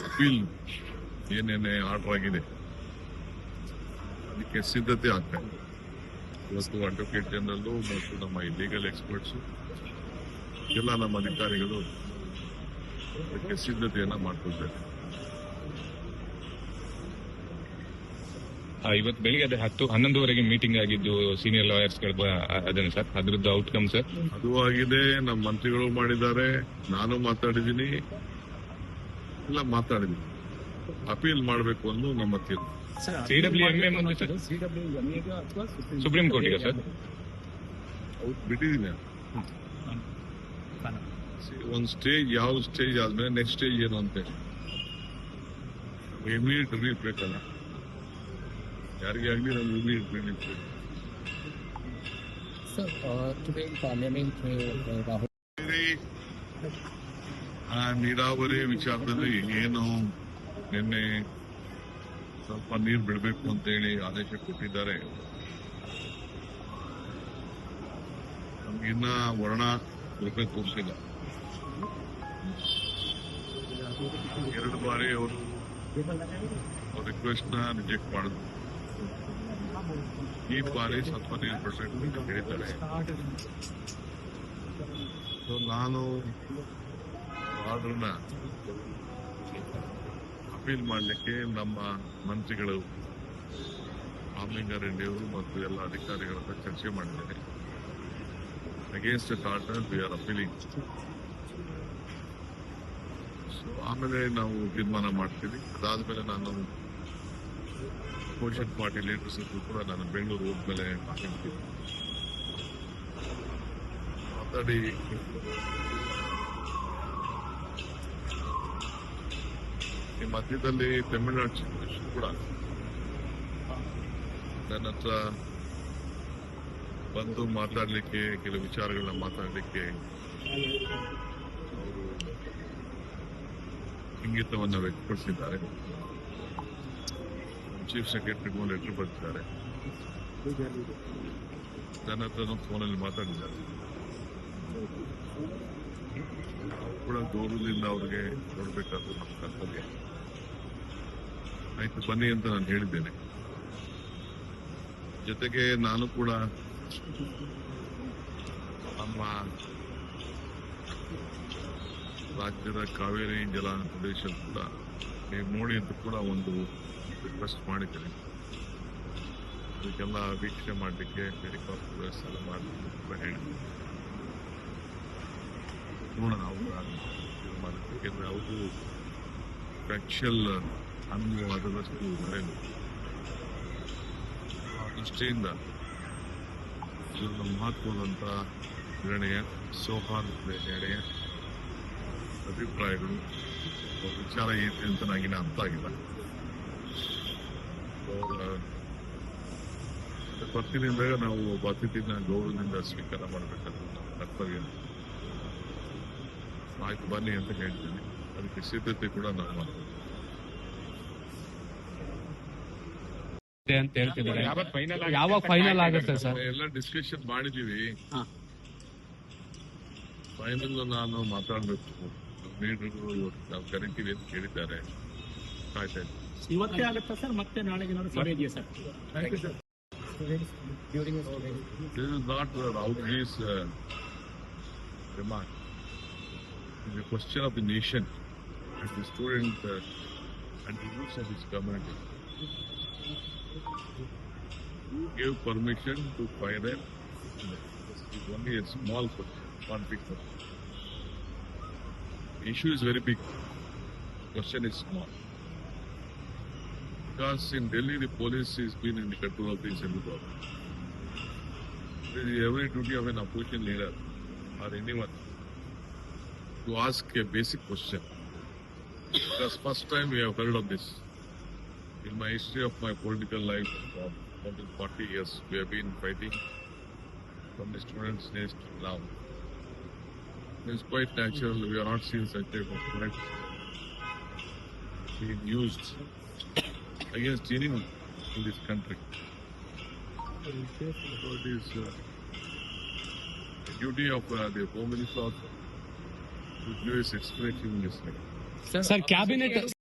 Appeal ಏನೇನೆ order ಆಗಿದೆ ಅದಕ್ಕೆ ಸಿದ್ಧತೆ ಆಗ್ತಾ ಇದೆ. ಇವತ್ತು ಅಡ್ವೊಕೇಟ್ ಜನರಲ್ ಮತ್ತು ನಮ್ಮ ಲೀಗಲ್ ಎಕ್ಸ್ಪರ್ಟ್ಸ್ ಎಲ್ಲ ನಮ್ಮ ಅಧಿಕಾರಿಗಳು ಅದಕ್ಕೆ ಸಿದ್ಧತೆಯನ್ನ ಮಾಡ್ಕೊಳ್ತಾರೆ. ಇವತ್ತು ಬೆಳಿಗ್ಗೆ ಅದೇ 10-11ವರೆಗೆ ಮೀಟಿಂಗ್ ಆಗಿದ್ದು ಸೀನಿಯರ್ ಲಾಯರ್ಸ್ ಅದೇನು ಸರ್, ಅದ್ರದ್ದು ಔಟ್ಕಮ್ ಸರ್? ಅದು ಆಗಿದೆ, ನಮ್ಮ ಮಂತ್ರಿಗಳು ಮಾಡಿದ್ದಾರೆ, ನಾನು ಮಾತಾಡಿದ್ದೀನಿ, ಎಲ್ಲ ಮಾತಾಡಿದ್ದೀನಿ. ಅಪೀಲ್ ಮಾಡಬೇಕು ಅನ್ನೋ ನಮ್ಮ ತೀರ್ಮಾನ. CWMA ಮುಂದೆ ಸರ್, ಸುಪ್ರೀಂ ಕೋರ್ಟಿಗೆ ಸರ್ ಬಿಟ್ಟಿದ್ದೀನಿ. ಒಂದು ಸ್ಟೇಜ್, ಯಾವ ಸ್ಟೇಜ್ ಆದ್ಮೇಲೆ ನೆಕ್ಸ್ಟ್ ಸ್ಟೇಜ್ ಏನು ಅಂತ ಇಮಿಡಿಯೇಟ್ ರಿಲೀಫ್ ಬೇಕಲ್ಲ ಯಾರಿಗೆ ಆಗಲಿ, ನಮ್ಗೆ ಇಮಿಡಿಯೇಟ್ ರಿಲೀಫ್ ಬೇಕು. ನೀರಾವರಿ ವಿಚಾರದಲ್ಲಿ ಏನು ನಿನ್ನೆ ಸ್ವಲ್ಪ ನೀರು ಬಿಡಬೇಕು ಅಂತ ಹೇಳಿ ಆದೇಶ ಕೊಟ್ಟಿದ್ದಾರೆ. ನಮ್ಗಿನ್ನ ವರ್ಣ ರೂಪಾಯಿ ತೋರಿಸಿಲ್ಲ. 2 ಬಾರಿ ಅವರು ರಿಕ್ವೆಸ್ಟ್ ನ ರಿಜೆಕ್ಟ್ ಮಾಡಿದ್ರು. ಈ ಬಾರಿ ಸ್ವಲ್ಪ ನೀರು ಬಿಡಬೇಕು ಅಂತ ಹೇಳಿದ್ದಾರೆ. ನಾನು ಆರ್ಡರ್ನ ಅಪೀಲ್ ಮಾಡಲಿಕ್ಕೆ ನಮ್ಮ ಮಂತ್ರಿಗಳು ರಾಮಲಿಂಗಾರೆಡ್ಡಿಯವರು ಮತ್ತು ಎಲ್ಲ ಅಧಿಕಾರಿಗಳ ಹತ್ರ ಚರ್ಚೆ ಮಾಡಿದ್ದೇನೆ. Against that order we are appealing. So ಆಮೇಲೆ ನಾವು ತೀರ್ಮಾನ ಮಾಡ್ತೀವಿ. ಅದಾದ್ಮೇಲೆ ನಾನು ಅಪೋಸಿಷನ್ ಪಾರ್ಟಿ ಲೀಡರ್ಸ್ ಕೂಡ ನಾನು ಬೆಂಗಳೂರು ಹೋದ್ಮೇಲೆ ಮಾತಾಡ್ತೀನಿ. ಮಾತಾಡಿ ಈ ಮಧ್ಯದಲ್ಲಿ ತಮಿಳುನಾಡು ಚೀಫ್ ಮಿನಿಸ್ಟರ್ ಕೂಡ ನನ್ನ ಹತ್ರ ಬಂದು ಮಾತಾಡಲಿಕ್ಕೆ, ಕೆಲವು ವಿಚಾರಗಳನ್ನ ಮಾತಾಡಲಿಕ್ಕೆ ಅವರು ಇಂಗಿತವನ್ನು ವ್ಯಕ್ತಪಡಿಸಿದ್ದಾರೆ. ಚೀಫ್ ಸೆಕ್ರೆಟರಿಗೂ ಲೆಟರ್ ಬರೆದಿದ್ದಾರೆ. ನನ್ನ ಹತ್ರ ಫೋನಲ್ಲಿ ಮಾತಾಡಿದ್ದಾರೆ. ಕೂಡ ಗೌರವದಿಂದ ಅವ್ರಿಗೆ ನೋಡ್ಬೇಕಾದ್ರು ನಮ್ಮ ಕರ್ತವ್ಯ. ಆಯ್ತು ಬನ್ನಿ ಅಂತ ನಾನು ಹೇಳಿದ್ದೇನೆ. ಜೊತೆಗೆ ನಾನು ಕೂಡ ನಮ್ಮ ರಾಜ್ಯದ ಕಾವೇರಿ ಜಲ ಪ್ರದೇಶ ಕೂಡ ನೀವು ನೋಡಿ ಅಂತ ಕೂಡ ಒಂದು ರಿಕ್ವೆಸ್ಟ್ ಮಾಡಿದ್ದೇನೆ. ಅದಕ್ಕೆಲ್ಲ ವೀಕ್ಷಣೆ ಮಾಡಲಿಕ್ಕೆ ಹೆಲಿಕಾಪ್ಟರ್ ವ್ಯವಸ್ಥೆ ಎಲ್ಲ ಮಾಡಲಿಕ್ಕೆ ಕೂಡ ಹೇಳಿದ್ದೀನಿ. ನೋಡೋಣ ಅವರು ಮಾಡಲಿಕ್ಕೆ, ಯಾಕೆಂದರೆ ಅವರು ಫ್ಯಾಕ್ಚುಯಲ್ ಅನುಭವವಾದಷ್ಟು ಬರೆಯಲು ಆ ದೃಷ್ಟಿಯಿಂದ ಇದೊಂದು ಮಹತ್ವದಂಥ ನಿರ್ಣಯ, ಸೌಹಾರ್ದ ನಿರ್ಣಯ, ಅಭಿಪ್ರಾಯಗಳು, ವಿಚಾರ ಏನಿದೆ ಅಂತ ನನಗಿನ ಅರ್ಥ ಆಗಿಲ್ಲ. ಬರ್ತಿನಿಂದಾಗ ನಾವು ಒಬ್ಬ ಅತಿಥಿನ ಗೌರವದಿಂದ ಸ್ವೀಕಾರ ಮಾಡಬೇಕಾದ್ರೆ ನಮ್ಮ ಕರ್ತವ್ಯ. ಆಯ್ತು ಬನ್ನಿ ಅಂತ ಹೇಳ್ತೀನಿ. ಅದಕ್ಕೆ ಸಿದ್ಧತೆ ಕೂಡ ನಾವು ಮಾಡ್ತೀವಿ ಅಂತ ಹೇಳ್ತಿದ್ದಾರೆ. ಯಾವಾಗ ಫೈನಲ್ ಆಗುತ್ತೆ ಸರ್? ಎಲ್ಲ ಡಿಸ್ಕಷನ್ ಮಾಡಿದೀವಿ. ಫೈನಲ್ ನಾನು ಮಾತಾಡಬೇಕು. ಲೀಡರ್ಗಳು ನಾವು ಕರಿತೀವಿ ಅಂತ ಕೇಳಿದ್ದಾರೆ. ಆಯ್ತಾ ಇವತ್ತೇ ಆಗುತ್ತಾ ಸರ್? ಮತ್ತೆ ನಾಳೆಗೆ ಸಭೆ ಇದೆಯಾ sir? This is not Raulji's remark. It is a question of the nation and the student and the youth of this community. Who gave permission to fire them? It is only a small question, one big question. The issue is very big. The question is small. Because in Delhi, the police has been in the control of the central government. It is every duty of an opposition leader or anyone to ask a basic question. Because first time we have heard of this. In my history of my political life for more than 40 years, we have been fighting from the students' days to now. It is quite natural. We are not seeing such type of threats being used against anyone in this country. So it is the duty of the Home Minister to give his explanation in this way. Sir, cabinet